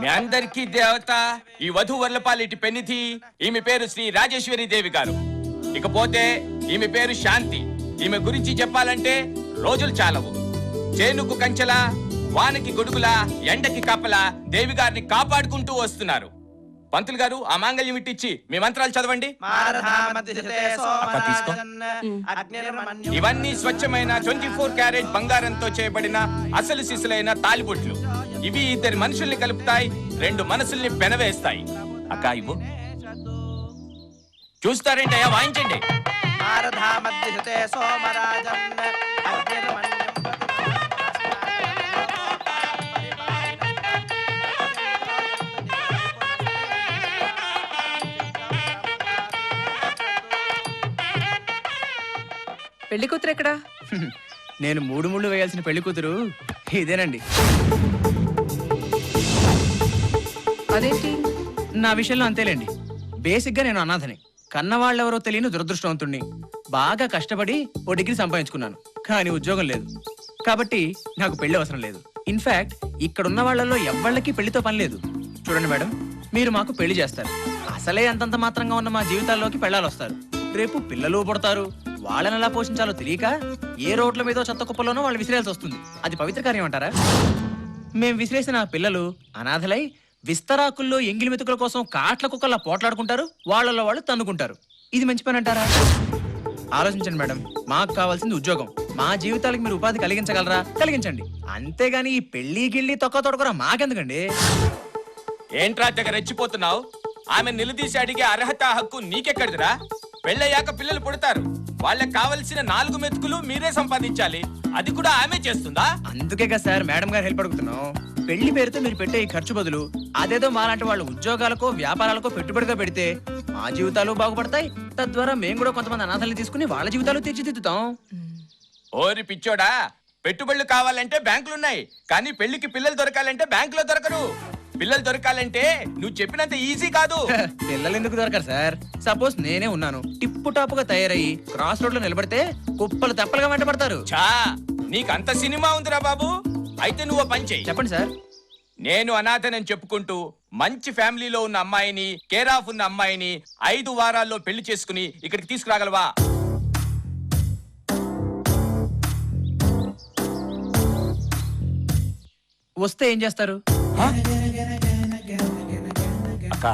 మీ అందరికీ దేవత ఈ వధూవరులపాలిటి పెన్నిధి. ఈమె పేరు శ్రీ రాజేశ్వరి దేవి గారు. ఇకపోతే ఈమె పేరు శాంతి. ఈమె గురించి చెప్పాలంటే రోజులు చాలవు. చేనుకు కంచెల, వానకి గొడుగుల, ఎండకి కప్పల దేవి గారిని కాపాడుకుంటూ వస్తున్నారు. పంతులు గారు ఆ మాంగళ్యం ఇట్టిచ్చి మీ మంత్రాలు చదవండి. ఇవన్నీ స్వచ్ఛమైన 24 క్యారెట్ బంగారంతో చేయబడిన అసలు సిసలైన తాలిబొట్లు. ఇవి ఇద్దరి మనుషుల్ని కలుపుతాయి, 2 మనసుల్ని పెనవేస్తాయి. అక్క ఇవ్వు. చూస్తారేంటయ్యా, వాయించండి. పెళ్లి కూతురు ఎక్కడా? నేను 3 ముళ్ళు వేయాల్సిన పెళ్లి కూతురు ఇదేనండి. అదేంటి? నా విషయంలో అంతేలేండి. బేసిక్ గా నేను అనాథని, కన్నవాళ్ళెవరో తెలియని దురదృష్టవంతుణ్ణి. బాగా కష్టపడి ఓ డిగ్రీ సంపాదించుకున్నాను, కానీ ఉద్యోగం లేదు. కాబట్టి నాకు పెళ్లి అవసరం లేదు. ఇన్ఫాక్ట్ ఇక్కడున్న వాళ్లలో ఎవ్వళ్ళకి పెళ్లితో పని లేదు. చూడండి మేడం, మీరు మాకు పెళ్లి చేస్తారు. అసలే అంతంత మాత్రంగా ఉన్న మా జీవితాల్లోకి పెళ్ళాలు వస్తారు. రేపు పిల్లలు పుడతారు. వాళ్ళని ఎలా పోషించాలో తెలియక ఏ రోడ్ల మీదో చెత్త కుప్పలోనో వాళ్ళు విసిరేయాల్సి వస్తుంది. అది పవిత్ర కార్యం అంటారా? మేం విసిరేసిన ఆ పిల్లలు అనాథలై విస్తరాకుల్లో ఎంగిలి మెతుకుల కోసం కాట్ల కుక్కల్లా పోట్లాడుకుంటారు. వాళ్ళలో వాళ్ళు తన్నుకుంటారు. ఇది మంచి పని అంటారా? ఆలోచించండి మేడం, మాకు కావాల్సింది ఉద్యోగం. మా జీవితాలకు మీరు ఉపాధి కలిగించగలరా? కలిగించండి. అంతేగాని ఈ పెళ్లి గిళ్ళి తొక్క తొడకరా మాకెందుకండి? ఏంట్రా తెగ రెచ్చిపోతున్నావు? ఆమె నిలదీసి అడిగే అర్హత హక్కు నీకెక్కడిదిరా? పెళ్ళయ్యాక పిల్లలు పుడతారు. వాళ్ళకి కావలసిన 4 మెతుకులు మీరే సంపాదించాలి. అది కూడా ఆమె చేస్తుందా? అందుకే కదా సార్ మేడం గారు హెల్ప్ అడుగుతున్నాం. పెళ్లి పేరుతో మీరు పెట్టే ఈ ఖర్చు బదులు అదేదో మాలాంటి వాళ్ళ ఉద్యోగాలకో వ్యాపారాలకో పెట్టుబడిగా పెడితే మా జీవితాలు బాగుపడతాయి. తద్వారా మేము కూడా కొంతమంది అనాథల్ని తీసుకుని వాళ్ళ జీవితాలు తీర్చిదిద్దుతాం. ఓరి పిచ్చోడా, పెట్టుబడులు కావాలంటే బ్యాంకులున్నాయి, కానీ పెళ్లికి పిల్లలు దొరకాలంటే బ్యాంకులో దొరకరు. పిల్లలు దొరకాలంటే నువ్వు చెప్పినంత ఈజీ కాదు. పిల్లలు ఎందుకు దొరకరు సార్? సపోజ్ నేనే ఉన్నాను, టిప్పు టాపుగా తయారయ్యి క్రాస్ రోడ్ లో నిలబడితే కుప్పలు తెప్పలుగా వెంటబడతారు. చా, నీకంత సినిమా ఉందిరా బాబు. అయితే నువ్వు పని చెయ్యి. చెప్పండి సార్. నేను అనాథనని చెప్పుకుంటూ మంచి ఫ్యామిలీలో ఉన్న అమ్మాయిని, కేర్ ఆఫ్ ఉన్న అమ్మాయిని 5 వారాల్లో పెళ్లి చేసుకుని ఇక్కడికి తీసుకురాగలవా? వస్తే ఏం చేస్తారు? అక్క,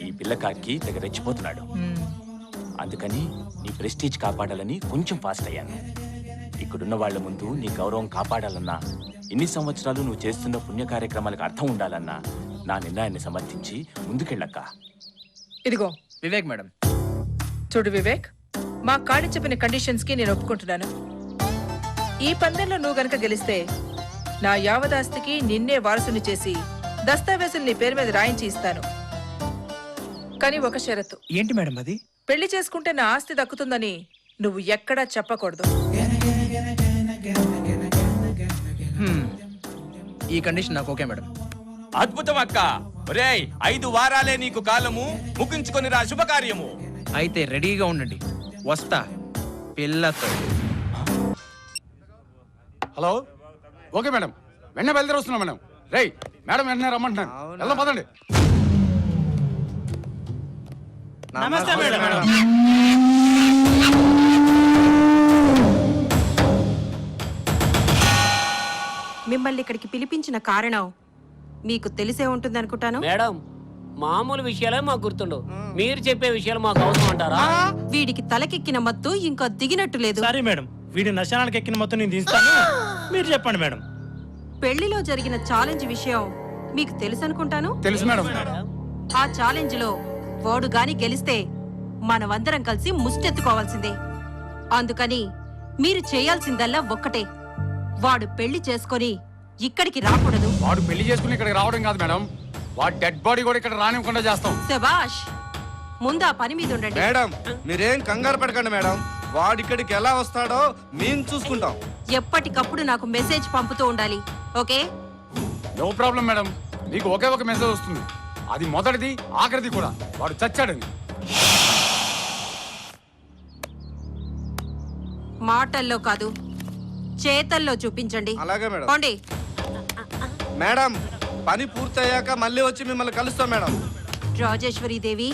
ఈ పిల్లకాకి తెగ రెచ్చిపోతున్నాడు. అందుకని నీ ప్రెస్టీజ్ కాపాడాలని కొంచెం ఫాస్ట్ అయ్యాను. ఇక్కడున్న వాళ్ల ముందు నీ గౌరవం కాపాడాలన్నా, ఇన్ని సంవత్సరాలు నువ్వు చేస్తున్న పుణ్య కార్యక్రమాలకు అర్థం ఉండాలన్నా నా నిర్ణయాన్ని సమర్థించి ముందుకెళ్ళక్క. ఇదిగో వివేక్ మేడం. చూడు వివేక్, మా కాడి చెప్పిన కండిషన్స్ కి నేను ఒప్పుకుంటున్నాను. ఈ పందెంలో నువ్వు గనక గెలిస్తే నా యావదాస్తికి నిన్నే వారసుని చేసి దస్తావేజులు నీ పేరు మీద రాయించి ఇస్తాను. కానీ ఒక షరతు. ఏంటి మేడం అది? పెళ్లి చేసుకుంటే నా ఆస్తి దక్కుతుందని నువ్వు ఎక్కడా చెప్పకూడదు. ఈ కండిషన్ నాకు ఓకే మేడం. అద్భుతం అక్క. ఒరేయ్, 5 వారాలే నీకు కాలము, ముగించుకొని రా శుభకార్యము. అయితే రెడీగా ఉండండి, వస్తా పిల్లతో. హలో, ఓకే మేడం, వెంటనే బయలుదేరి వస్తున్నాం మేడం. రేయ్ మేడం, వెంటనే రమ్మంటున్నాను. వెళ్దాం పదండి. నమస్తే మేడం. మిమ్మల్ని ఇక్కడికి పిలిపించిన కారణం మీకు తెలిసే ఉంటుంది అనుకుంటాను. మేడం, మామూలు విషయాలే మాకు గుర్తుండవు, మీరు చెప్పే విషయాలు మాకు అవసరం అంటారా? వీడికి తలకెక్కిన మత్తు ఇంకా దిగినట్టు లేదు. సారీ మేడం, వీడి నశానానికి ఎక్కిన మొత్తం నేను తీస్తాను. మీరు చెప్పండి మేడం. పెళ్లిలో జరిగిన ఛాలెంజ్ విషయం మీకు తెలుసు అనుకుంటాను. తెలుసు మేడం. ఆ ఛాలెంజ్ లో వాడు గాని గెలిస్తే మనమందరం కలిసి ముష్టెత్తుకోవాల్సిందే. అందుకని మీరు చేయాల్సిందల్లా ఒక్కటే, వాడు పెళ్లి చేసుకొని ఇక్కడికి రాకూడదు. వాడు పెళ్లి చేసుకుని ఇక్కడికి రావడం కాదు మేడం, వాడు డెడ్ బాడీ కూడా ఇక్కడ రానివ్వకుండా చేస్తాం. శభాష్, ముందు ఆ పని మీద ఉండండి. మేడం, మీరేం కంగారు పడకండి మేడం, వాడిక్కడికి ఎలా వస్తాడో మేము చూసుకుంటాం. ఎప్పటికప్పుడు నాకు మెసేజ్ పంపుతూ ఉండాలి, ఓకే? నో ప్రాబ్లం మేడం, మీకు ఒకే ఒక మెసేజ్ వస్తుంది. అది మొదటిది, ఆఖరిది కూడా. వాడు చచ్చాడని. మాటల్లో కాదు, చేతల్లో చూపించండి. అలాగే మేడం. పోండి. మేడం, పని పూర్తయ్యాక మళ్ళీ వచ్చి మిమ్మల్ని కలుస్తాం మేడం. రాజేశ్వరి దేవి,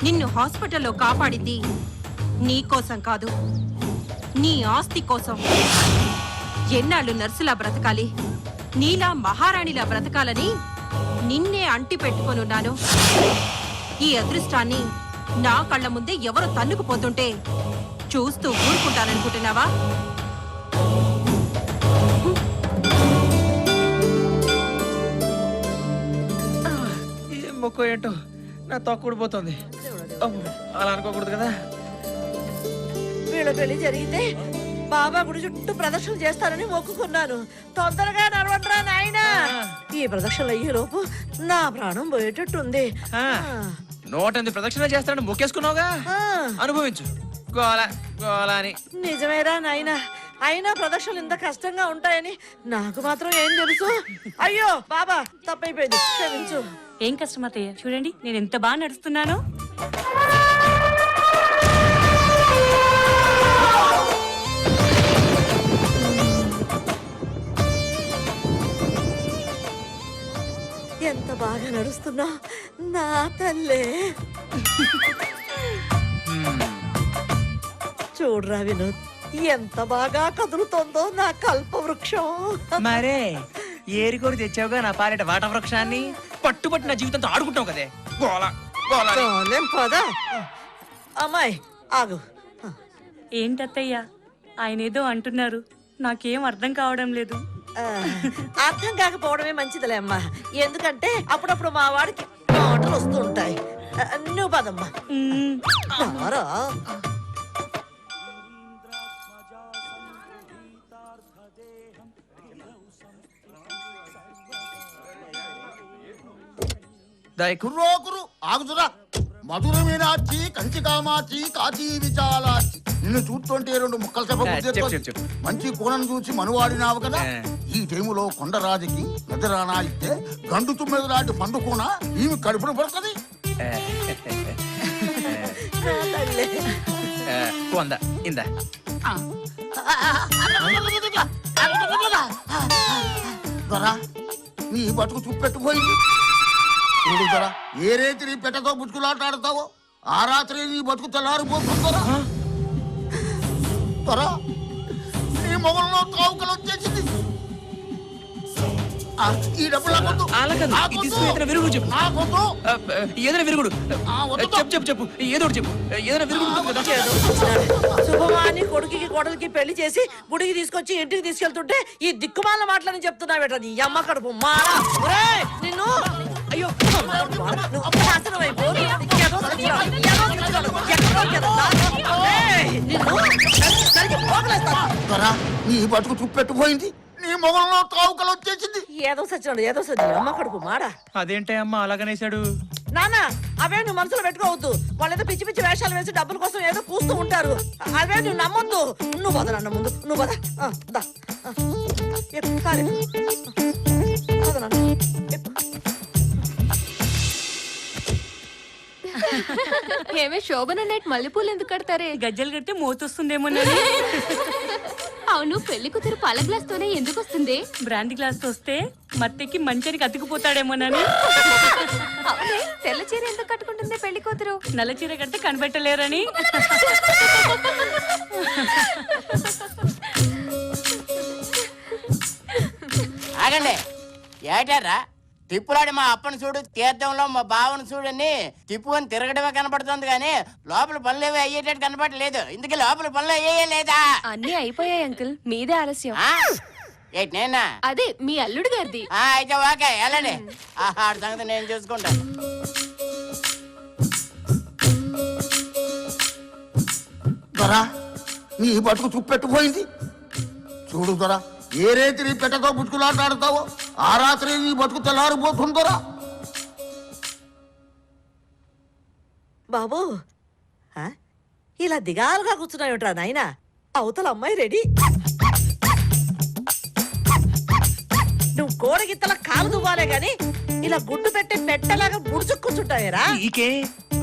నిన్ను హాస్పిటల్లో కాపాడింది నీ కోసం కాదు, నీ ఆస్తి కోసం. ఎన్నాళ్ళు నర్సులా బ్రతకాలి, నీలా మహారాణిలా బ్రతకాలని నిన్నే అంటి పెట్టుకొనున్నాను. ఈ అదృష్టాన్ని నా కళ్ళ ముందే ఎవరు తన్నుకుపోతుంటే చూస్తూ ఊరుకుంటాననుకుంటున్నావా? ఏం మొక్క ఏంటో నా తొక్కుడిపోతుంది. అలా అనుకోకూడదు కదా. వీళ్ళ పెళ్లి జరిగితే బాబా గుడి చుట్టూ ప్రదక్షిణలు చేస్తానని మొక్కుకున్నాను. తొందరగా నడవండిరా నాయనా. ఈ ప్రదక్షిణలు అయ్యే లోపు నా ప్రాణం పోయేటట్టుంది. 108 ప్రదక్షిణ చేస్తానని మొక్కేసుకున్నావుగా, అనుభవించు. గోల గోల అని. నిజమేరా నాయనా, అయినా ప్రదక్షిణలు ఇంత కష్టంగా ఉంటాయని నాకు మాత్రం ఏం తెలుసు. అయ్యో బాబా, తప్పైపోయింది, క్షమించు. ఏం కష్టం అత్తయ్య, చూడండి నేను ఎంత బాగా నడుస్తున్నానో. ఎంత బాగా నడుస్తున్నా నా తల్లే. చూడరా వినోద్, ఎంత బాగా కదులుతోందో నా కల్ప వృక్షం. మరే ఏరికోరి తెచ్చావుగా నా పాలిట వాట వృక్షాన్ని. పట్టుబట్టి నా జీవితంతో ఆడుకుంటావు కదే. గోల గోల అని. చాలేం పదా. అమ్మాయి ఆగు. ఏంటత్తయ్య ఆయన ఏదో అంటున్నారు, నాకేం అర్థం కావడం లేదు. ఆ, అర్థం కాకపోవడమే మంచిదిలే అమ్మా, ఎందుకంటే అప్పుడప్పుడు మా వాడికి మాటలు వస్తూ ఉంటాయి. నువ్వు పదమ్మా. రారా. కుర్రోకురు ఆగుతురా. మధుర మీనాచి, కంచి కామాచి, కాచి విచాలాచి. నిన్ను చూస్తుంటే 2 ముక్కలు చెప్పు. మంచి కూనను చూసి మనువాడినావు కదా. ఈ టైములో కొండరాజుకి నిద్రానా ఇస్తే గండు తుమ్మెది లాంటి పండు కూన ఈమె కడుపున పడుతుంది. ఇందా దొరా, నీ బతుకు చూపెట్టుపోయింది. చూడు దొరా, ఏ రేతి నీ పెట్టతో బుచ్చుకులాటాడతావో ఆ రాత్రి నీ బతుకు తెల్లారిపోతుందరా. దొరా, నీ మొగల్లో తావుకలు వచ్చేసింది. ఈ డబ్బులు నాకొద్దు. విరుగుడు చెప్పు. నాకొద్దు. ఏదైనా విరుగుడు చెప్పు. ఏదో చెప్పు. ఏదైనా విరుగుడు. శుభమాని కొడుకుకి కోడలికి పెళ్లి చేసి గుడికి తీసుకొచ్చి ఇంటికి తీసుకెళ్తుంటే ఈ దిక్కుమాల మాటలని చెప్తున్నావేట నీ అమ్మ కడుపు మారా. ఒరేయ్, నిన్ను అయ్యో నువ్వు నాశనం అయిపో. నిన్ను సరిగ్గా పోగలేస్తాను. దొరా, నీ బతుకు చూపెట్టుపోయింది. నీ మొగల్లో తావుకలు వచ్చేసింది. ఏదో సచ్చి అమ్మ కడుపు మారా. అదేంటే అమ్మ అలాగనేసాడు. నాన్న, అవే నువ్వు మనసులో పెట్టుకోవద్దు. వాళ్ళేదో పిచ్చి పిచ్చి వేషాలు వేసి డబ్బుల కోసం ఏదో కూస్తూ ఉంటారు. అవే నువ్వు నమ్మొద్దు. నువ్వు పద నాన్న, ముందు నువ్వు పద. ఏమే శోభన నైట్ మల్లెపూలు ఎందుకు కడతారే? గజ్జలు కడితే మోతొస్తుందేమో. అవును, పెళ్లి కూతురు పాల గ్లాస్ తోనే ఎందుకు వస్తుంది? బ్రాండ్ గ్లాస్ తో వస్తే మత్తెక్కి మంచానికి అతుకుపోతాడేమోనని. అవునే, తెల్ల చీర ఎందుకు కట్టుకుంటుంది పెళ్లి కూతురు? నల్ల చీర కడితే కనిపెట్టలేరని. ఆగండి, ఏటారా తిప్పులాడి మా అప్పని చూడు, తీర్థంలో మా బావని చూడని తిప్పుకొని తిరగడమే కనపడుతుంది కానీ లోపల పనులు ఏవి అయ్యేటట్టు కనపడలేదు. ఇందుకే లోపల పనులు అయ్యే లేదా? అన్ని అయిపోయాయి అంకుల్, మీదే ఆలస్యం. ఏంటి నేనా? అదే మీ అల్లుడు గారిది. అయితే ఓకే, వెళ్ళండి. ఆడి సంగతి నేను చూసుకుంటాను. దొరా, నీ బతుకు చూపెట్టుపోయింది. చూడు దొరా, ఏ రేతి నీ పెట్టతో బుచ్చుకులాటాడతావో ఆ రాత్రి నీ బతుకు తెల్లారిపోతుందోరా. బాబు, ఇలా దిగాలుగా కూర్చున్నావుట్రా నాయనా. అవతల అమ్మాయి రెడీ. నువ్వు గోడగిత్తల కాలు దువ్వాలే గాని ఇలా గుడ్డు పెట్టే పెట్టలాగా ముడుచు కూర్చుంటావేరా. నీకే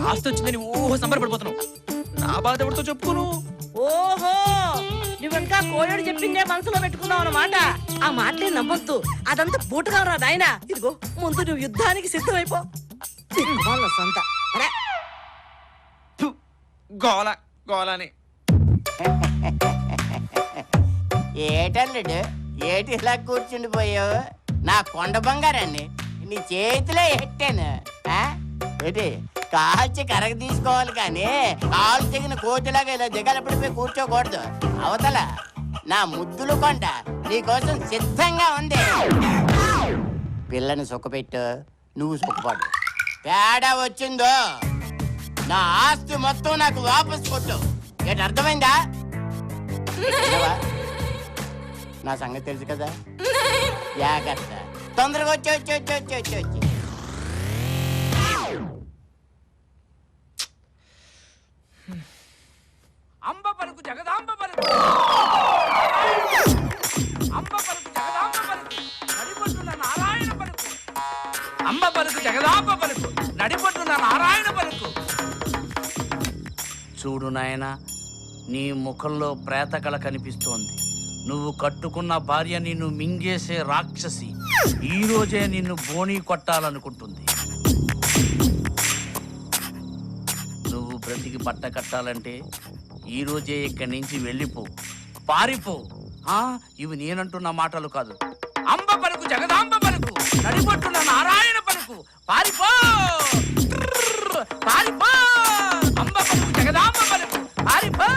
ఆస్తి వచ్చిందని ఓహో సంబరపడిపోతున్నావు. నా బాధ ఎవరితో చెప్పుకోను. ఓహో, నువ్వు ఇంకా కోయోడు చెప్పిందే మనసులో పెట్టుకున్నావు అన్నమాట. ఆ మాటలే నమ్మొద్దు, అదంతా బూటగా రా నాయనా. ఇదిగో ముందు నువ్వు యుద్ధానికి సిద్ధమైపో. వాళ్ళ సొంత అరే, గోల గోలని. ఏటల్లుడు ఏటి ఇలా కూర్చుండిపోయావు? నా కొండ బంగారాన్ని నీ చేతిలో ఎట్టాను. ఏంటి కాల్చి కరగ తీసుకోవాలి కానీ కాలు తెగిన కోతిలాగా ఇలా దిగలపడిపోయి కూర్చోకూడదు. అవతల నా ముద్దులు కొండ నీకోసం సిద్ధంగా ఉంది. పిల్లని సుఖపెట్టు, నువ్వు సుఖపడు. తేడా వచ్చిందో నా ఆస్తి మొత్తం నాకు వాపస్ కొట్టు. ఏంటి అర్థమైందా? విన్నావా? నా సంగతి తెలుసు కదా. జాగ్రత్త, తొందరగా వచ్చి వచ్చి వచ్చి వచ్చి వచ్చి వచ్చి అంబ పలుకు జగదాంబ పలుకు, అంబ పలుకు జగదాంబ పలుకు, నడిపొట్టున నారాయణ పలుకు, అంబ పలుకు జగదాంబ పలుకు, నడిపొట్టున నారాయణ పలుకు. చూడు నాయనా, నీ ముఖంలో ప్రేతకళ కనిపిస్తోంది. నువ్వు కట్టుకున్న భార్య నిన్ను మింగేసే రాక్షసి ఈ రోజే నిన్ను బోనీ కొట్టాలనుకుంటుంది. నువ్వు బ్రతికి బట్ట కట్టాలంటే ఈ రోజే ఇక్కడి నుంచి వెళ్ళిపో, పారిపో. ఇవి నేనంటున్న మాటలు కాదు. అంబ పలుకు జగదాంబ పలుకు, నడిపొట్టున నారాయణ పలుకు, పారిపో పారిపో. అంబ పలుకు జగదాంబ పలుకు, పారిపో.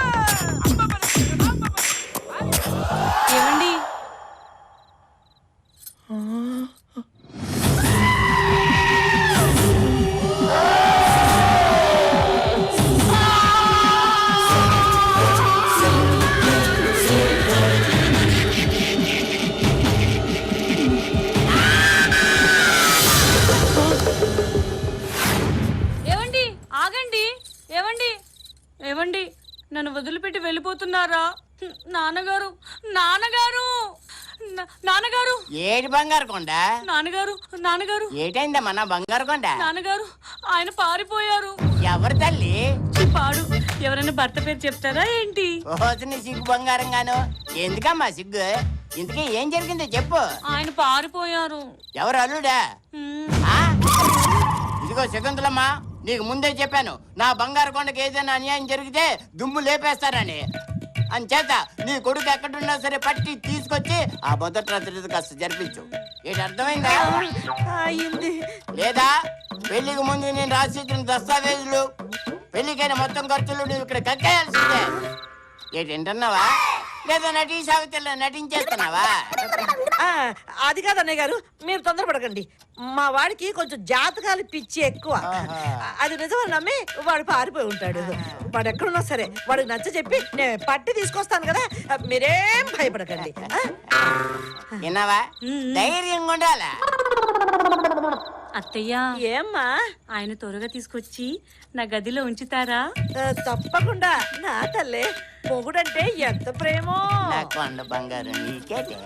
అంబ పలుకు జగదాంబ పలుకు, పారిపో. ఏమండి ఏమండి ఆగండి. ఏమండి ఏమండి నన్ను వదిలిపెట్టి వెళ్ళిపోతున్నారా? నాన్నగారు నాన్నగారు నాన్నగారు ఏటి బంగారు కొండ? నాన్నగారు నాన్నగారు ఏటైందమ్మా నా బంగారు కొండ? నాన్నగారు ఆయన పారిపోయారు. ఎవరు తల్లి? పాడు ఎవరైనా భర్త పేరు చెప్తారా ఏంటి? ఓసిన సిగ్గు బంగారం గాను. ఎందుకమ్మా సిగ్గు? ఇంతకీ ఏం జరిగిందో చెప్పు. ఆయన పారిపోయారు. ఎవరు అల్లుడా? ఆ? ఇదిగో శకుంతలమ్మా, నీకు ముందే చెప్పాను నా బంగారు కొండకి ఏదైనా అన్యాయం జరిగితే దుమ్ము లేపేస్తారని. అంచేత నీ కొడుకు ఎక్కడున్నా సరే పట్టి తీసుకొచ్చి ఆ మొదటి రాత్రి కాస్త జరిపించు. ఏంటి అర్థమైందా? అయింది. లేదా పెళ్లికి ముందు నేను రాసి ఇచ్చిన దస్తావేజులు, పెళ్లికైన మొత్తం ఖర్చులు నువ్వు ఇక్కడ కక్కేయాల్సిందే. ఏంటి వింటున్నావా? లేదా నటీ సావిత్రిలో నటించేస్తున్నావా? అది కాదు అన్నయ్య గారు, మీరు తొందరపడకండి. మా వాడికి కొంచెం జాతకాలు పిచ్చి ఎక్కువ. అది నిజమని నమ్మి వాడు పారిపోయి ఉంటాడు. వాడు ఎక్కడున్నా సరే వాడికి నచ్చ చెప్పి నేను పట్టి తీసుకొస్తాను కదా, మీరేం భయపడకండి. విన్నావా? ధైర్యంగా ఉండాలా? అత్తయ్య ఏమ్మా? ఆయన త్వరగా తీసుకొచ్చి నా గదిలో ఉంచుతారా? తప్పకుండా నా తల్లే. మొగుడంటే ఎంత ప్రేమో. నా కొండ బంగారు నీకేటే.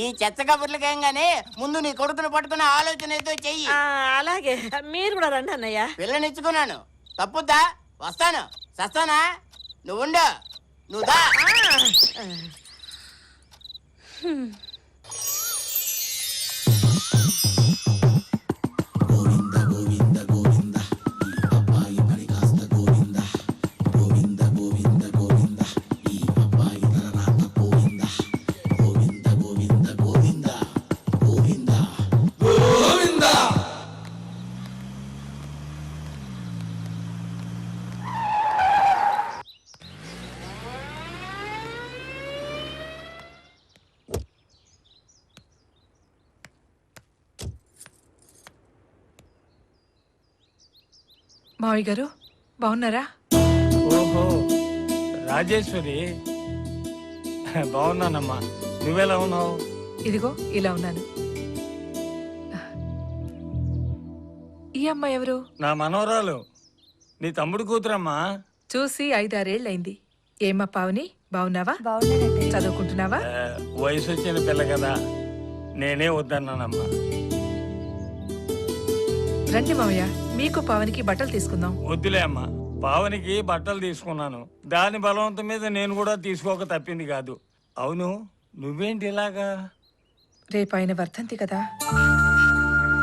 ఈ చెత్త కబుర్లకేం గానీ ముందు నీ కొడుకును పట్టుకున్న ఆలోచన ఏదో చెయ్యి. అలాగే, మీరు కూడా రండి అన్నయ్య. పిల్లనిచ్చుకున్నాను, తప్పుద్దా? వస్తాను, సస్తానా? నువ్వుండు, నువ్వు దా. మావయ్య గారు బాగున్నారా? ఓహో రాజేశ్వరి, బాగున్నానమ్మా. నువ్వెలా ఉన్నావు? ఇదిగో ఇలా ఉన్నాను. ఈ అమ్మాయి ఎవరు? నా మనవరాలు, నీ తమ్ముడు కూతురమ్మా. చూసి 5-6 ఏళ్ళైంది. ఏమ్మా పావని, బాగున్నావా? చదువుకుంటున్నావా? వయసు వచ్చిన పిల్ల కదా, నేనే వద్దన్నానమ్మా. రండి మావయ్య, మీకు పావనికి బట్టలు తీసుకుందాం. వద్దులే అమ్మా, పావనికి బట్టలు తీసుకున్నాను. దాని బలవంతం మీద నేను కూడా తీసుకోక తప్పింది కాదు. అవును, నువ్వేంటి ఇలాగా? రేపు ఆయన వర్ధంతి కదా,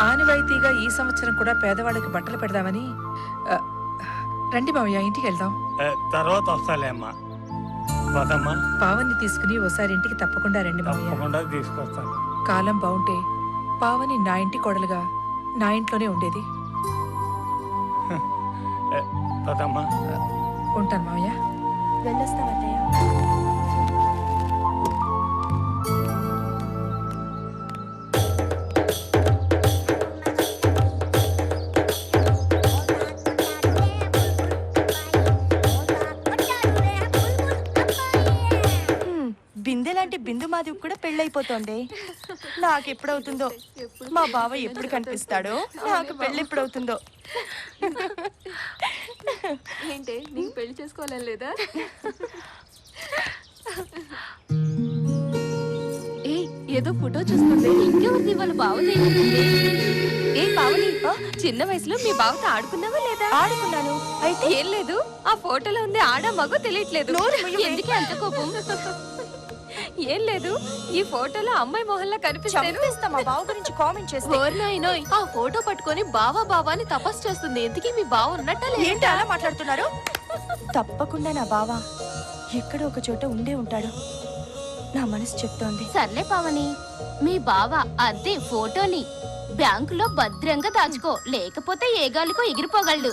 ఆనవాయితీగా ఈ సంవత్సరం కూడా పేదవాళ్ళకి బట్టలు పెడదామని. ఆ, రండి మావయ్య, ఇంటికి వెళ్దాం. తర్వాత వస్తాలే అమ్మా. పదమ్మా. పావన్ని తీసుకుని ఓసారి ఇంటికి తప్పకుండా రండి మావయ్య. తప్పకుండా తీసుకొస్తాను. కాలం బాగుంటే పావని నా ఇంటి కోడలుగా నా ఇంట్లోనే ఉండేది. పదమ్మా. ఉంటాను మావయ్య. వెళ్ళొస్తామయ్యా. బిందెలాంటి బిందు మాధవి కూడా పెళ్ళైపోతోంది. నాకు ఎప్పుడవుతుందో, మా బావ ఎప్పుడు కనిపిస్తాడో, నాకు పెళ్ళి ఎప్పుడవుతుందో. ఏంటే నీకు పెళ్లి చేసుకోవాలని లేదా? ఏ ఏదో ఫోటో చూస్తుంది. ఇంకెవరిది వాళ్ళ బావది? ఏ పావని, చిన్న వయసులో మీ బావతో ఆడుకున్నావా లేదా? ఆడుకున్నాను. అయితే ఏం లేదు, ఆ ఫోటోలో ఉంది ఆడా మగో తెలియట్లేదు. ఎందుకే అంత కోపం? ఏం లేదు, ఈ ఫోటోలో అమ్మాయి మొహల్లా కనిపిస్తాను. మా బావ గురించి కామెంట్ చేస్తే ఓర్నాయనోయ్, ఆ ఫోటో పట్టుకొని బావా బావా అని తపస్సు చేస్తుంది. ఎందుకీ మీ బావ ఉన్నట్టా లేదా? ఏంటి అలా మాట్లాడుతున్నారు? తప్పకుండా నా బావ ఎక్కడో ఒక చోట ఉండే ఉంటాడు, నా మనసు చెప్తోంది. సర్లే పావని, మీ బావ అదే ఫోటోని బ్యాంకులో భద్రంగా దాచుకో, లేకపోతే ఏ గాలికో ఎగిరిపోగలడు.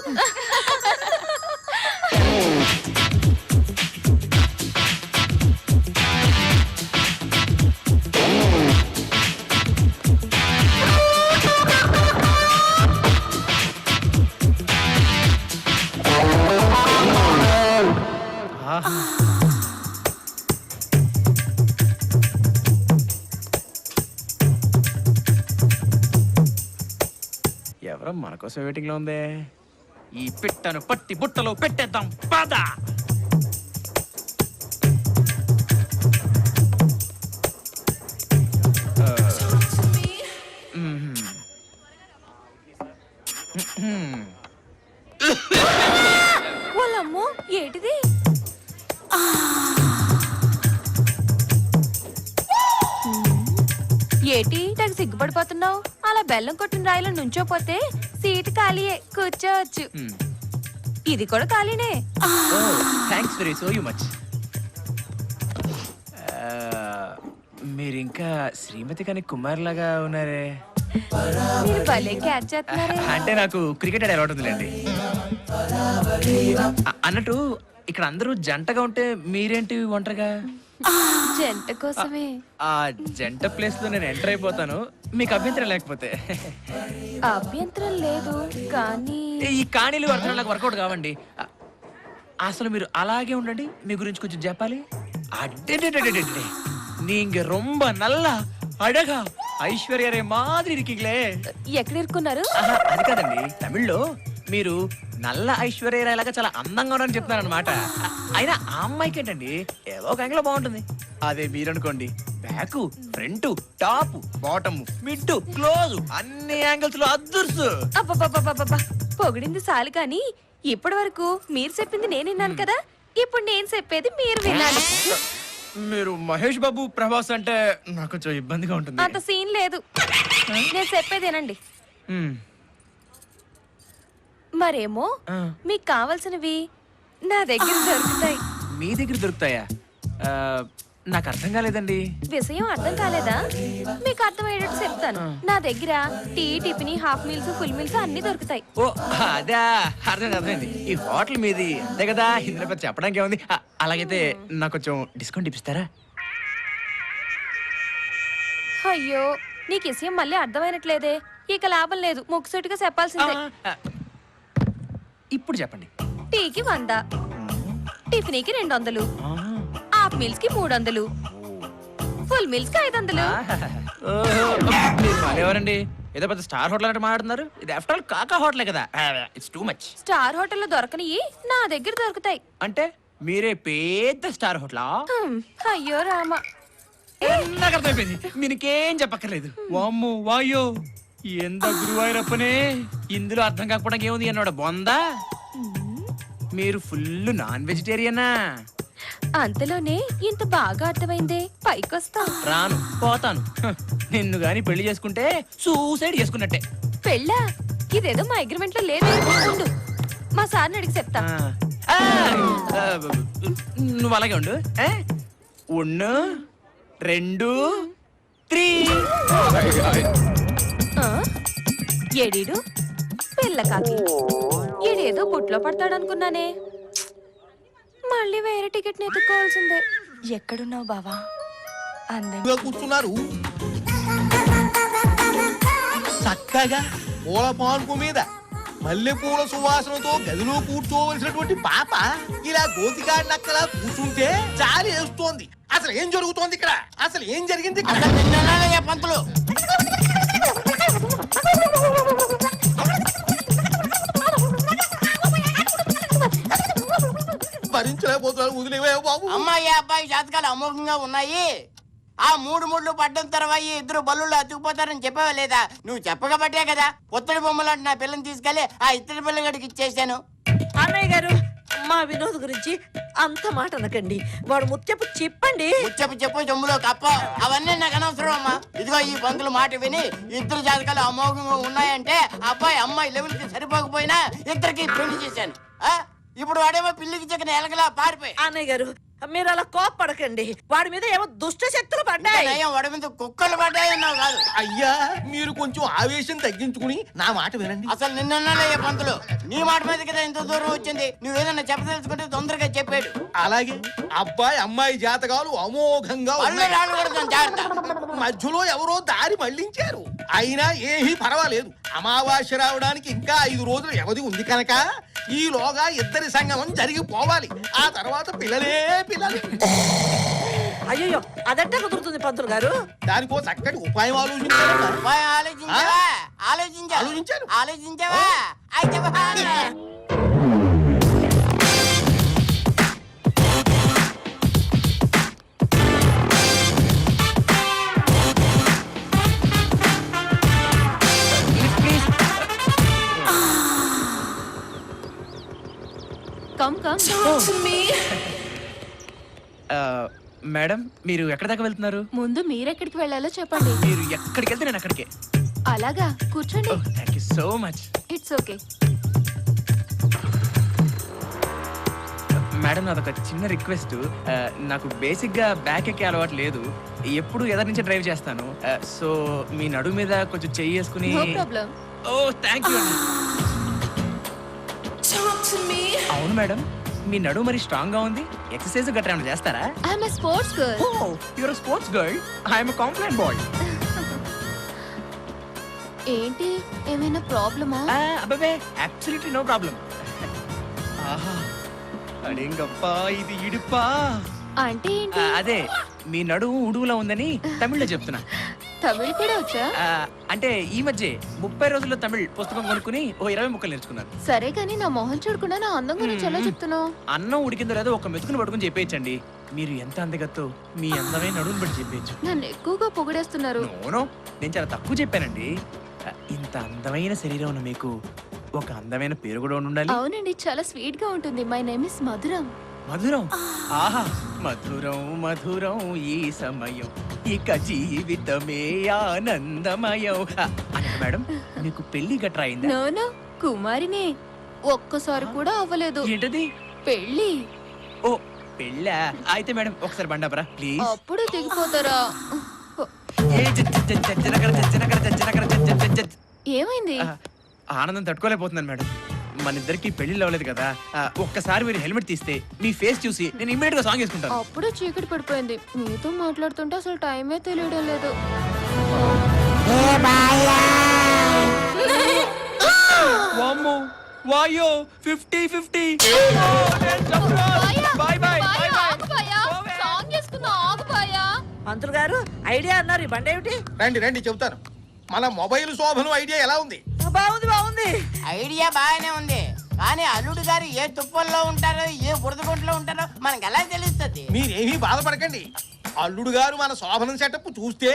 ఎవరో మన కోసం వెయిటింగ్ లో ఉందే. ఈ పిట్టను పట్టి బుట్టలో పెట్టేద్దాం పద. వాళ్ళమ్మో ఏంటిది? ఏటి తెగ సిగ్గుపడిపోతున్నావు? అలా బెల్లం కొట్టిన రాయిలో నుంచోపోతే సీటు ఖాళీయే, కూర్చోవచ్చు. ఇది కూడా ఖాళీనే. Thanks very so much. మీరు ఇంకా శ్రీమతి కానీ కుమార్ లాగా ఉన్నారే. మీరు భలే క్యాచ్ చేస్తున్నారే. అంటే నాకు క్రికెట్ ఆడే అలవాటు ఉందిలేండి. అన్నట్టు ఇక్కడ అందరూ జంటగా ఉంటే మీరేంటి ఒంటరిగా? జంట కోసమే. ఆ జంట ప్లేస్ లో నేను ఎంటర్ అయిపోతాను, మీకు అభ్యంతరం లేకపోతే. అభ్యంతరం లేదు, కానీ ఈ కాణీలు అర్థం నాకు వర్కౌట్ కావండి. అసలు మీరు అలాగే ఉండండి, మీ గురించి కొంచెం చెప్పాలి. అడ్డే நீங்க ரொம்ப நல்லா అడగా ఐశ్వర్యరే మాదిరి ఇరికింగ్లే. ఎక్కడ ఇరుక్కున్నారు? అది కాదండి, తమిళ్లో మీరు నల్ల ఐశ్వర్య లాగా చాలా అందంగా ఉన్నారని చెప్తున్నారు అనమాట. అయినా ఆ అమ్మాయికి ఏంటండి, ఏదో ఒక యాంగిల్ బాగుంటుంది. అదే మీరనుకోండి, back front top bottom mid close అన్ని యాంగిల్స్ లో అదృశ్యం. అబ్బబ్బబ్బబ్బబ్బా, పొగిడింది చాలు కానీ ఇప్పటి వరకు మీరు చెప్పింది నేను విన్నాను కదా, ఇప్పుడు నేను చెప్పేది మీరు వినాలి. మీరు మహేష్ బాబు ప్రభాస్ అంటే నాకు కొంచెం ఇబ్బందిగా ఉంటుంది. అంత సీన్ లేదు, నేను చెప్పేదేనండి. మరేమో మీకు కావాల్సినవి నా దగ్గర దొరుకుతాయి. మీ దగ్గర దొరుకుతాయా? నాకు అర్థం కాలేదండి. విషయం అర్థం కాలేదా? మీకు అర్థమయ్యేటట్టు చెప్తాను. నా దగ్గర tea, tiffin, half meals, full meals అన్ని దొరుకుతాయి. ఓ అదా, అర్థమైంది. ఈ హోటల్ మీది అదే కదా, ఇందులో పెద్ద చెప్పడానికి ఏముంది. అలాగైతే నాకు కొంచెం డిస్కౌంట్ ఇప్పిస్తారా? అయ్యో, నీకు విషయం మళ్ళీ అర్థమైనట్లేదే. ఇక లాభం లేదు, ముక్కుసూటిగా చెప్పాల్సిందే. ఇప్పుడు చెప్పండి. టీకి 100, టిఫిన్కి 200, హాఫ్ మీల్స్ కి 300, ఫుల్ మీల్స్ కి 500. ఎవరండి ఏదో పెద్ద స్టార్ హోటల్ అంటే మాట్లాడుతున్నారు? ఇది ఆఫ్టర్ ఆల్ కాకా హోటలే కదా. It's too much. స్టార్ హోటల్లో దొరకనివి నా దగ్గర దొరుకుతాయి. అంటే మీరే పెద్ద స్టార్ హోటలా? అయ్యో రామా, నాకు అర్థమైపోయింది, మీకేం చెప్పక్కర్లేదు. వామ్మో వాయో, ఎంత గురువాయూరప్పనే, ఇందులో అర్థం కాకపోవడానికి ఏముంది అన్నాడు బొందా. మీరు ఫుల్ నాన్ వెజిటేరియనా? అంతలోనే ఇంత బాగా అర్థమైందే పైకొస్తా. రాను, పోతాను. నిన్ను గాని పెళ్లి చేసుకుంటే సూసైడ్ చేసుకున్నట్టే. పెళ్ళా? ఇదేదో మా అగ్రిమెంట్ లో లేదు. ఉండు, మా సార్ని అడిగి చెప్తా. ఆ, ఆ, నువ్వు అలాగే ఉండు. 1 2 3. ఏడీడు పిల్ల కాకి. ఈడేదో బుట్లో పడతాడనుకున్నానే. మళ్ళీ వేరే టికెట్ ని ఎత్తుకోవాల్సిందే. ఎక్కడున్నావు బావా? అందంగా కూర్చున్నారు చక్కగా పూల పాన్పు మీద మల్లెపూల సువాసనతో గదిలో కూర్చోవలసినటువంటి పాప ఇలా గోతికాడి నక్కలా కూర్చుంటే జాలి వేస్తోంది. అసలు ఏం జరుగుతోంది ఇక్కడ? అసలు ఏం జరిగింది ఇక్కడ? అసలు నిన్ననే పంతులు భరించలేకపోతున్నాను, వదిలేవే బాబు. అమ్మాయి అబ్బాయి జాతకాలు అమోఘంగా ఉన్నాయి. ఆ 3 ముళ్ళు పడ్డం తర్వాత ఈ ఇద్దరు బల్లుళ్ళు అతుకుపోతారని చెప్పావా లేదా? నువ్వు చెప్పకబట్టే కదా పుత్తడి బొమ్మలాంటి నా పిల్లని తీసుకెళ్లి ఆ ఇత్తడి పిల్లగడికి ఇచ్చేసాను. అన్నయ్య గారు, మా వినోద్ గురించి అంత మాట అనకండి. వాడు ముత్యపు చెప్పండి. చెప్పు జమ్ములో కప్ప అవన్నీ నాకు అనవసరం అమ్మా. ఇదిగో ఈ పంతులు మాట విని ఇద్దరు జాతకాలు అమోఘంగా ఉన్నాయంటే అబ్బాయి అమ్మాయి లెవెల్ కి సరిపోకపోయినా ఇద్దరికి పెళ్లి చేశాను. ఇప్పుడు వాడేమో పిల్లికి చెక్కిన ఎలకలా పారిపోయి. అన్నయ్య గారు, మీరు అలా కోప్పడకండి. వాడి మీద ఏమో దుష్ట శక్తులు పడ్డాయి. వాడి మీద కుక్కలు పడ్డాయన్నావు కాదు. అయ్యా, మీరు కొంచెం ఆవేశం తగ్గించుకుని నా మాట వినండి. అసలు నిన్నయ్యే పంతులు నీ మాట మీద కదా ఇంత దూరం వచ్చింది. నువ్వేదన్నా చెప్పదలుచుకుంటే తొందరగా చెప్పాడు. అలాగే అబ్బాయి అమ్మాయి జాతకాలు అమోఘంగా ఉన్నాయి. మధ్యలో ఎవరో దారి మళ్లించారు. అయినా ఏమీ పర్వాలేదు. అమావాస్య రావడానికి ఇంకా 5 రోజులు వ్యవధి ఉంది కనుక ఈలోగా ఇద్దరి సంగమం జరిగిపోవాలి. ఆ తర్వాత పిల్లలే పిల్లలు. అయ్యో, అదంటే కుదురుతుంది పంతులు గారు. దానికో చక్కటి ఉపాయం ఆలోచించారు. ఆలోచించావా? Come come. మేడం, మీరు ఎక్కడి దాకా వెళ్తున్నారు? ముందు మీరెక్కడికి వెళ్ళాలో చెప్పండి. మీరు ఎక్కడికి వెళ్తే నేను అక్కడికే. అలాగా, కూర్చోండి. Thank you so much. It's okay. Madam, నాదొక చిన్న రిక్వెస్ట్. నాకు బేసిక్ గా బ్యాక్ ఎక్కే అలవాటు లేదు. ఎప్పుడు ఎదరి నుంచి డ్రైవ్ చేస్తాను. సో మీ నడుము మీద కొంచెం చెయ్యి వేసుకుని. No problem. Oh thank you. అవును మేడం, మీ నడుము మరి స్ట్రాంగ్ గా ఉంది. ఎక్సర్సైజ్ గట్రా ఏమైనా చేస్తారా? I'm a sports girl. Oh, your sports girl. I'm a complaint boy. ఏంటి, ఏమైనా ప్రాబ్లమా? అబ్బే, అబ్సల్యూట్లీ నో ప్రాబ్లం. ఆహా, అడేంగప్పా, ఇది ఇడుపా. అంటే ఏంటి? అదే, మీ నడుము ఉడువులా ఉందని తమిళ్లో చెప్తున్నా. తమిళ్ కూడా వచ్చా? అంటే ఈ మధ్య 30 రోజుల్లో తమిళ్ పుస్తకం కొనుక్కుని ఓ 20 ముక్కలు నేర్చుకున్నాను. సరే కానీ నా మొహం చూడకుండా నా అందం గురించి ఎలా చెప్తున్నావు? అన్నం ఉడికిందో లేదో ఒక మెతుకుని పట్టుకుని చెప్పేయచ్చండి. మీరు ఎంత అందగత్తో మీ అందమైన నడుముని బట్టి చెప్పేయచ్చు. నన్ను ఎక్కువగా పొగిడేస్తున్నారు. నోనో, నేను చాలా తక్కువ చెప్పానండి. ఇంత అందమైన శరీరం ఉన్న మీకు ఒక అందమైన పేరు కూడా ఉండాలి. అవునండి, చాలా స్వీట్ గా ఉంటుంది. మై నేమ్ ఇస్ మధురం. మధురం? ఆహా, మధురం మధురం ఈ సమయం, ఇక జీవితమే ఆనందమయం. మేడం, మీకు పెళ్లి గట్రా అయిందా? నోనో, కుమారినే. ఒక్కసారి కూడా అవ్వలేదు. ఏంటది? పెళ్లి. ఓ, పెళ్ళా? అయితే మేడం ఒకసారి బండాపరా ప్లీజ్. అప్పుడు దిగిపోతారా? ఏమైంది? ఆనందం తట్టుకోలేకపోతున్నాను మేడం. మన ఇద్దరికి పెళ్లి అవ్వలేదు కదా. ఒక్కసారి మీరు హెల్మెట్ తీస్తే మీ ఫేస్ చూసి నేను ఇమ్మీడియట్ గా సాంగ్ వేసుకుంటాను. అప్పుడు చీకటి పడిపోయింది. మీతో మాట్లాడుతుంటే అసలు టైమే తెలియడం లేదు. వామ్మో, వాయో, 50-50. Bye bye. పంతులు గారు, ఐడియా అన్నారు. ఈ బండి ఏమిటి? రండి చెబుతాను. మన మొబైల్ శోభను ఐడియా ఎలా ఉంది? బాగుంది. ఐడియా బాగానే ఉంది, కానీ అల్లుడు గారు ఏ తుప్పల్లో ఉంటారో ఏ బురదగుంటలో ఉంటారో మనకు ఎలా తెలుస్తుంది? మీరేమీ బాధపడకండి. అల్లుడు గారు మన శోభనం సెటప్ చూస్తే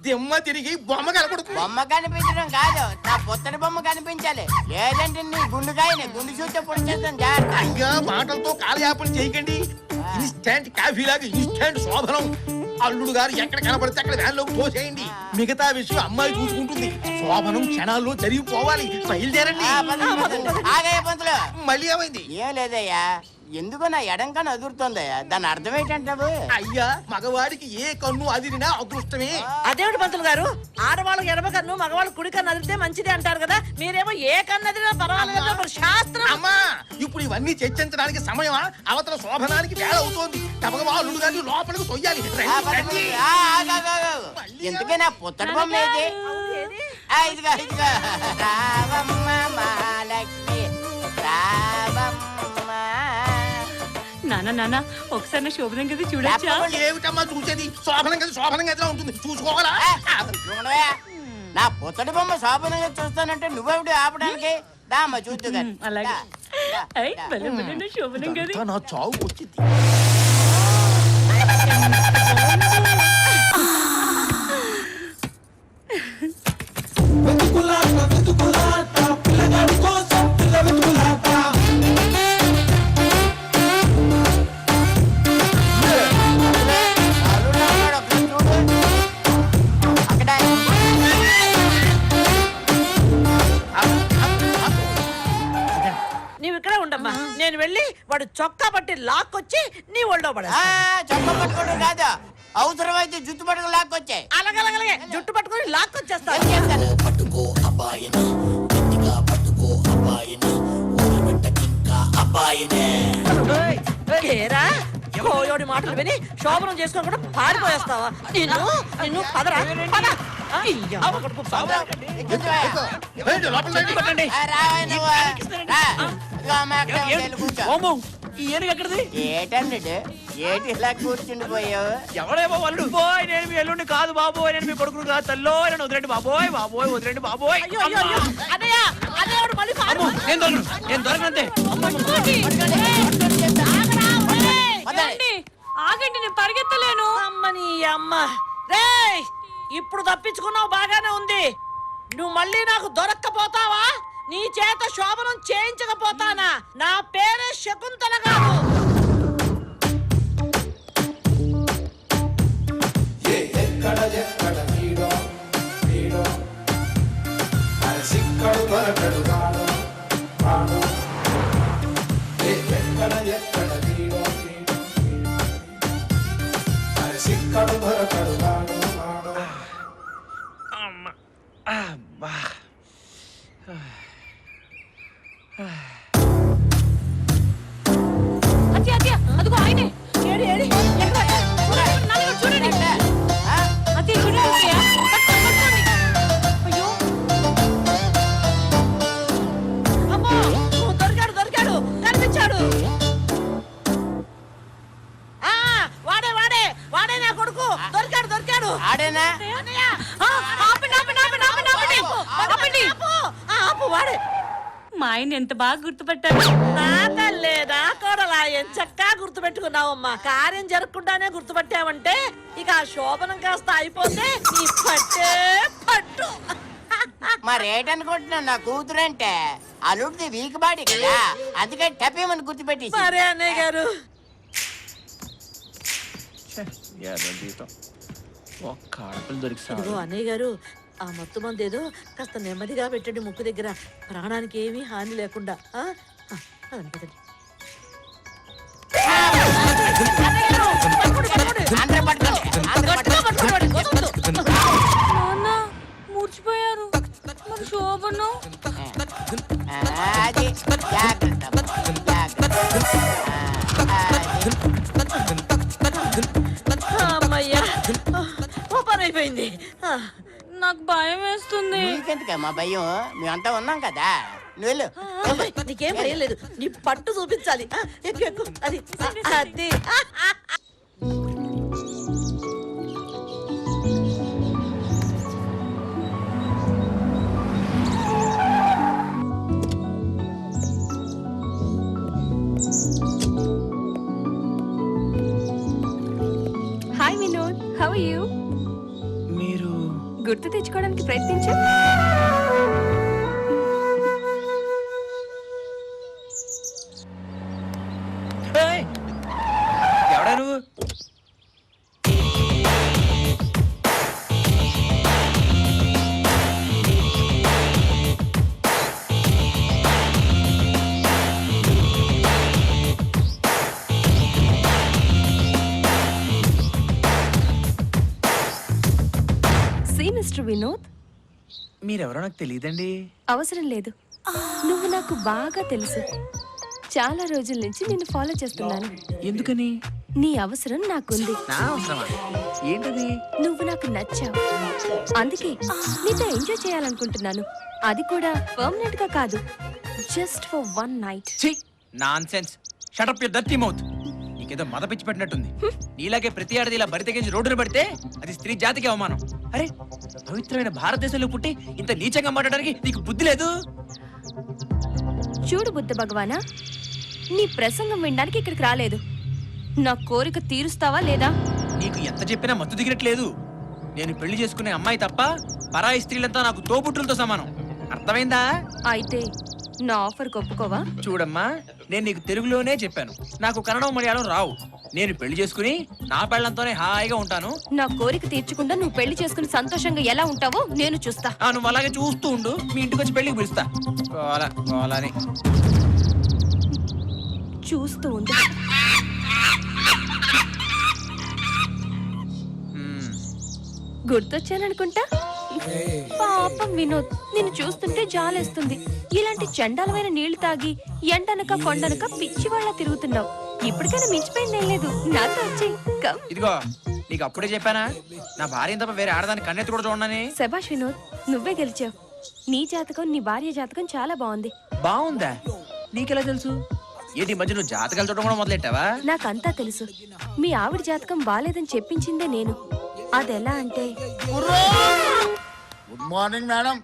దిమ్మ తిరిగి బొమ్మ కలకొడుకు. బొమ్మ కనిపించడం కాదు, నా పుత్తడి బొమ్మ కనిపించాలి. లేదంటే నీ గుండుకాయని గుండు చూస్తే పొడిచేస్తాను జాగ్రత్త. అయ్యా మాటలతో కాలయాపన చేయకండి. ఇన్స్టాంట్ కాఫీ లాగా ఇన్స్టాంట్ శోభనం. అల్లుడు గారు ఎక్కడ కనబడితే అక్కడ వ్యాన్లోకి తోసేయండి. మిగతా విషయం అమ్మాయి చూసుకుంటుంది. శోభనం క్షణాల్లో జరిగిపోవాలి. బయలుదేరండి. ఆగయ్య పంతులు. మళ్ళీ ఏమైంది? ఏం లేదయ్యా, ఎందుకో నా ఎడంకని అదురుతోందయ్యా. దాని అర్థం ఏంటంటావు? అయ్యా మగవాడికి ఏ కన్ను అదిరినా అదృష్టమే. అదేమిటి పంతులు గారు, ఆడవాళ్ళకి ఎడమ కన్ను మగవాళ్ళకి కుడి కన్ను అదిరితే మంచిది అంటారు కదా, మీరేమో ఏ కన్ను అదిరినా పర్వాలేదు మరి శాస్త్రం. అమ్మా ఇప్పుడు ఇవన్నీ చర్చించడానికి సమయమా? అవతల శోభనానికి వేళ అవుతోంది. తమగా అల్లుడు గారిని లోపలికి తొయ్యాలి. రండి. ఎందుకే నా పుత్తడి బొమ్మ ఏది? ఇదిగా ఇదిగా. రావమ్మ మహాలక్ష్మి రావమ్మ. నాన్న ఒకసారి నా శోభనం గది చూడొచ్చా? ఏమిటమ్మా చూసేది? శోభనం గదిలో ఉంటుంది, చూసుకోవాలా? చూడవా, నా పుత్తడి బొమ్మ శోభనంగా చూస్తానంటే నువ్వేమిటి ఆపడానికి? దామ్మ చూద్దు గాని. అలాగే. దా, ఐ, దా. భలే భలే నా శోభనం గది. నా చావు వచ్చింది. అల్లుడు అన్నాడు, ఒకసారి చూడు. అక్కడ నీవు ఇక్కడే ఉండమ్మా, నేను వెళ్ళి వాడు చొక్కా పట్టి లాక్కొచ్చి నీ ఒళ్ళో పడ. చొక్క పట్టుకోవడం కాదు, అవసరమైతే జుట్టు పట్టుకు లాక్కొచ్చాయి. అలాగలగలగే జుట్టు పట్టుకొని లాక్కొచ్చేస్తా. ఏరా, కోయోడి మాటలు విని శోభనం చేసుకోకుండా పారిపోయేస్తావా? నిన్ను నిన్ను పదరా పద. అయ్యా, ఒకడుపు పద. రండి, లోపలికి రండి. కొట్టండి. రావయ్య నువ్వు. రా. ఇదిగో అమ్మ, అక్కడ వెళ్ళి కూర్చో. ఓమో, ఈ ఏనుగు ఎక్కడిది? ఏటన్నాడు? ఏటి ఇలా కూర్చుండిపోయావు? ఎవడేమో వాళ్ళు. బాబోయ్, నేను మీ ఎల్లుండి కాదు బాబోయ్, నేను మీ కొడుకును కాదు తల్లో, నన్ను వదిలేండి బాబోయ్, బాబోయ్ వదిలేండి బాబోయ్. అయ్యో అయ్యో అయ్యో, అన్నయ్య అన్నయ్య మళ్ళీ అమ్మో, నేను దొరకనంతే. ఆగండి, నేను పరిగెత్తలేను. అమ్మని అమ్మ రేయ్, ఇప్పుడు తప్పించుకున్నావు బాగానే ఉంది. నువ్వు మళ్ళీ నాకు దొరక్కపోతావా? నీ చేత శోభనం చేయించకపోతానా? నా పేరే శకుంతల గారు. అత్య అత్య, అదిగో ఆయనే. ఏడి ఏడి ఎక్కడ? నాన్నగారు చూడండి. అత్య చూడండి అత్తయ్య. పట్టుకోండి. అయ్యో, అమ్మో, దొరికాడు దొరికాడు, కనిపించాడు. వాడే వాడే వాడే నా కొడుకు. దొరికాడు దొరికాడు. ఆడేనా? అన్నయ్య, ఆపండి ఆపండి ఆపండి ఆపండి ఆపండి ఆపండి. ఆపు వాడే. మా ఆయన ఎంత బాగా గుర్తుపట్టారు. నా తల్లే, నా కోడలా, ఎంచక్కా గుర్తుపెట్టుకున్నావమ్మా. కార్యం జరగకుండానే గుర్తుపట్టావంటే ఇక ఆ శోభనం కాస్త అయిపోతే నీ పట్టే పట్టు. మరేటనుకుంటున్నావు? నా కూతురంటే అల్లుడిది వీక్ బాడీ కదా, అందుకే టపేమని గుర్తుపెట్టి. సరే అన్నయ్య గారు. ఒక్క ఆడపిల్ల దొరికి ఇదిగో అన్నయ్య గారు, ఆ మత్తు మంది ఏదో కాస్త నెమ్మదిగా పెట్టండి ముక్కు దగ్గర, ప్రాణానికి ఏమీ హాని లేకుండా. పదండి, పదండి. అందరూ పట్టుకోండి, అందరూ పట్టుకోండి. నాన్న మూర్చిపోయారు. మరి శోభనం? అది జాగ్రత్త, జాగ్రత్త. అమ్మయ్యా, ఓ పని అయిపోయింది. నాకు భయం వేస్తుంది. నీకెందుకమ్మా భయం? మేమంతా ఉన్నాం కదా, నువ్వు వెళ్ళు. నీకేం భయం లేదు, నీ పట్టు చూపించాలి. ఎక్కు ఎక్కు, అది అది. Hi Vinod, how are you? మీరు గుర్తు తెచ్చుకోవడానికి ప్రయత్నించు. ఎవడా నువ్వు? సి మిస్టర్ వినోద్, మీరెవరో నాకు తెలియదండి. అవసరం లేదు. నువ్వు నాకు బాగా తెలుసు. చాలా రోజుల నుంచి నిన్ను ఫాలో చేస్తున్నాను. ఎందుకని? నీ అవసరం నాకుంది. నా అవసరమా? ఏంటది? నువ్వు నాకు నచ్చావు, అందుకే నీతో ఎంజాయ్ చేయాలనుకుంటున్నాను. అది కూడా పర్మనెంట్ గా కాదు, just for one night. Nonsense. Shut up your dirty mouth. నీకేదో మద పిచ్చి పెట్టినట్టుంది. నీలాగే ప్రతి ఆడది ఇలా బరి తెగించి రోడ్డున పడితే అది స్త్రీ జాతికి అవమానం. అరే, పవిత్రమైన భారతదేశంలో పుట్టి ఇంత నీచంగా మాట్లాడడానికి నీకు బుద్ధి లేదు? చూడు బుద్ధ భగవానా, నీ ప్రసంగం వినడానికి ఇక్కడికి రాలేదు. నా కోరిక తీరుస్తావా లేదా? నీకు ఎంత చెప్పినా మత్తు దిగినట్లేదు. నేను పెళ్లి చేసుకునే అమ్మాయి తప్ప పరాయి స్త్రీలంతా నాకు తోబుట్టులతో సమానం. అర్థమైందా? అయితే నా ఆఫర్ ఒప్పుకోవా? చూడమ్మా, నేను నీకు తెలుగులోనే చెప్పాను, నాకు కన్నడం మలయాళం రావు. నేను పెళ్లి చేసుకుని నా పెళ్లంతోనే హాయిగా ఉంటాను. నా కోరిక తీర్చకుండా నువ్వు పెళ్లి చేసుకుని సంతోషంగా ఎలా ఉంటావో నేను చూస్తా. నువ్వు అలాగే చూస్తూ ఉండు, మీ ఇంటికి వచ్చి పెళ్లికి పిలుస్తా. పోవాలని చూస్తూ ఉంది. గుర్తొచ్చాననుకుంటా. పాపం వినోద్, నిన్ను చూస్తుంటే జాలేస్తుంది. ఇలాంటి చండాలమైన నీళ్లు తాగి ఎండనక కొండనక పిచ్చి వాళ్ళ తిరుగుతున్నావు. ఇప్పటికైనా మించిపోయిందేం లేదు, నాతో వచ్చేయ్. కమ్. ఇదిగో, నీకు అప్పుడే చెప్పానా నా భార్య తప్ప వేరే ఆడదాన్ని కన్నెత్తి కూడా చూడనని? శభాష్ వినోద్, నువ్వే గెలిచావు. నీ జాతకం, నీ భార్య జాతకం చాలా బాగుంది. బాగుందా? నీకెలా తెలుసు? ఏంటి మధ్య నువ్వు జాతకాలు చూడడం కూడా మొదలెట్టావా? నాకంతా తెలుసు. మీ ఆవిడ జాతకం బాలేదని చెప్పించిందే నేను. అదెలా అంటే, గుడ్ మార్నింగ్ మేడం.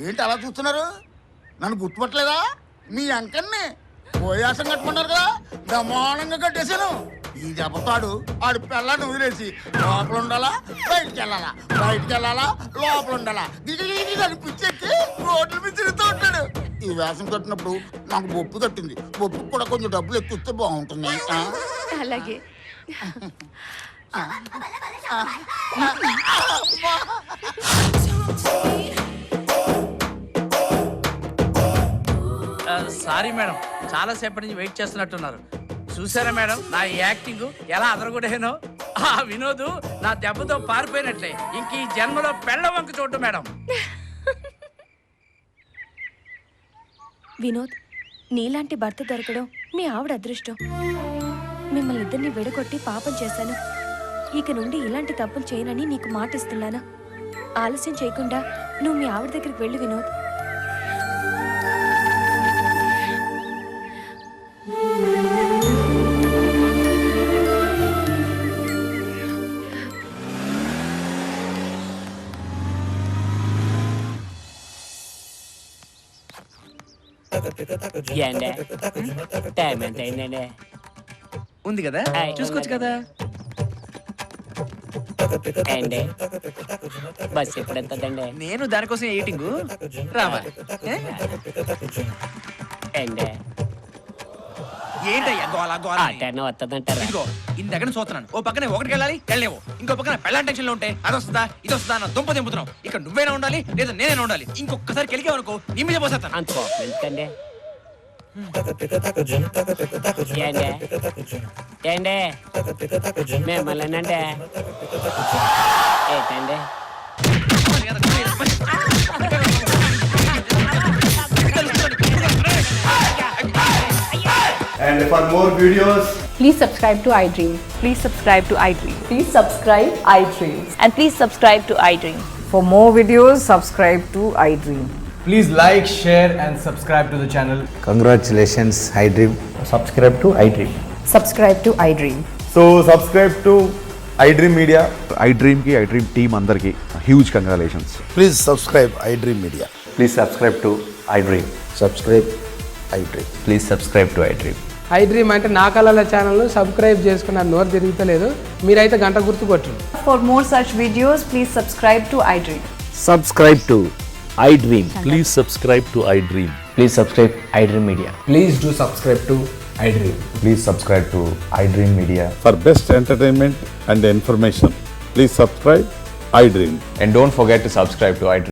ఏంటి అలా చూస్తున్నారు? నన్ను గుర్తుపట్టలేదా? మీ అంకన్ని పోయాసం కట్టుకున్నారు కదా, బ్రహ్మాండంగా కట్టేశాను. ఈ దెబ్బతాడు ఆడు పిల్లని వదిలేసి లోపల ఉండాలా, బయటికి వెళ్ళాలా, బయటికి వెళ్ళాలా, లోపల ఉండాలా, దిగి పిచ్చెక్కి రోడ్ల మీద తిరుగుతూ ఉంటాడు. ఈ వేషం కట్టినప్పుడు నాకు బొప్పు తట్టింది. బొప్పు కూడా కొంచెం డబ్బులు ఎక్కువ బాగుంటుంది. అలాగే. సారీ మేడం, చాలా సేపటి నుంచి వెయిట్ చేస్తున్నట్టున్నారు. చూసారా మేడం నా ఈ యాక్టింగ్ ఎలా అదరగొడేనో? ఆ వినోద్ నా దెబ్బతో పారిపోయినట్లే. ఇంక ఈ జన్మలో పెళ్ళ వంక చూడు మేడం. వినోద్, నీలాంటి భర్త దొరకడం మీ ఆవిడ అదృష్టం. మిమ్మల్ని ఇద్దరిని విడగొట్టి పాపం చేశాను. ఇక నుండి ఇలాంటి తప్పులు చేయనని నీకు మాటిస్తున్నాను. ఆలస్యం చేయకుండా నువ్వు మీ ఆవిడ దగ్గరికి వెళ్ళు వినోద్. టైం ఎంత అయిందండి? ఉంది కదా, చూసుకోవచ్చు కదా. బస్ ఎప్పుడు ఎంతండి? నేను దానికోసం ఎయిటింగ్ రావాలి. ఏంటయ్యా గోలా గోలా? వస్తుందంటారా? ఇదిగో ఇంతకని చూస్తున్నాను. ఓ పక్కనే ఒకటికి వెళ్ళాలి, వెళ్ళలేవు. ఇంకో పక్కన పెళ్ళాం టెన్షన్ లో ఉంటే అది వస్తుందా ఇది వస్తుందా నా దుంప దింపుతున్నావు. ఇక్కడ నువ్వైనా ఉండాలి లేదా నేనైనా ఉండాలి. ఇంకొకసారి కెలికేవనుకో నీ మీద పోసేస్తాను. అంత కోపం ఎందుకండి? మిమ్మల్ని ఏంటండి? And for more videos, Please subscribe to iDream. Please subscribe to iDream. Please subscribe iDream. And please subscribe to iDream. For more videos, subscribe to iDream. please like, share and subscribe to the channel. Congratulations, iDream. Subscribe to iDream. Subscribe to iDream. So subscribe to iDream Media. iDream ki iDream team andarki huge congratulations. Please subscribe iDream Media. Please subscribe to iDream. Subscribe iDream. Please subscribe to iDream. iDream అంటే నా కళల channel subscribe చేసుకున్న నోరు తిరుగుతలేదు. మీరైతే గంట గుర్తు కొట్టండి. For more such videos, please subscribe to iDream. Subscribe to I dream. Please subscribe to I dream. Please subscribe I dream media. Please do subscribe to iDream. Please subscribe to iDream Media. For best entertainment and information, please subscribe iDream. And don't forget to subscribe to iDream.